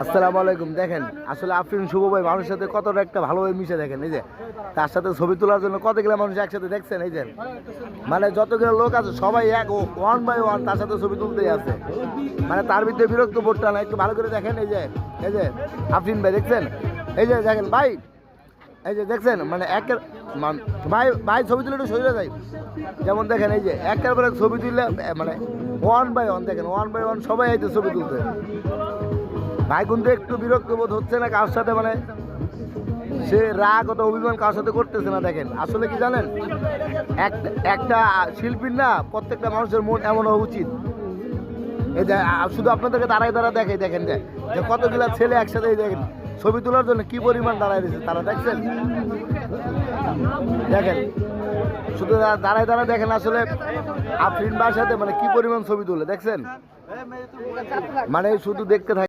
আসসালামু আলাইকুম। দেখেন আসলে আফরিন শুভ ভাই মানুষের সাথে কতটা একটা ভালোভাবে মিশে, দেখেন এই যে তার সাথে ছবি তোলার জন্য কতগুলো মানুষ একসাথে দেখছেন, এই যে মানে যতগুলো লোক আছে সবাই এক ওয়ান বাই ওয়ান তার সাথে ছবি তুলতেই আছে, মানে তার ভিতরে বিরক্ত বোধটা না। একটু ভালো করে দেখেন, এই যে আফরিন ভাই দেখছেন, এই যে দেখেন ভাই, এই যে দেখছেন মানে একের ভাই ভাই ছবি তুলে একটু সরিয়ে যায়, যেমন দেখেন এই যে একের পর এক ছবি তুললে মানে ওয়ান বাই ওয়ান, দেখেন ওয়ান বাই ওয়ান সবাই এই ছবি তুলতে। ভাই কিন্তু একটু বিরক্ত বোধ হচ্ছে না কারোর সাথে, মানে সে রাগ অত অভিমান কারোর সাথে করতেছে না। দেখেন আসলে কি জানেন, একটা শিল্পীর না প্রত্যেকটা মানুষের মন এমন হওয়া উচিত। এই যে শুধু আপনাদেরকে দাঁড়ায় দেখে দেখেন যে কতগুলা ছেলে একসাথে দেখেন ছবি তোলার জন্য কি পরিমাণ দাঁড়ায় রয়েছে তারা, দেখছেন দেখেন শুধু দাঁড়ায় দেখেন আসলে আফরিন ভাইয়ের সাথে মানে কি পরিমাণ ছবি তুলে, দেখছেন মানে শুধু দেখতে থাকে।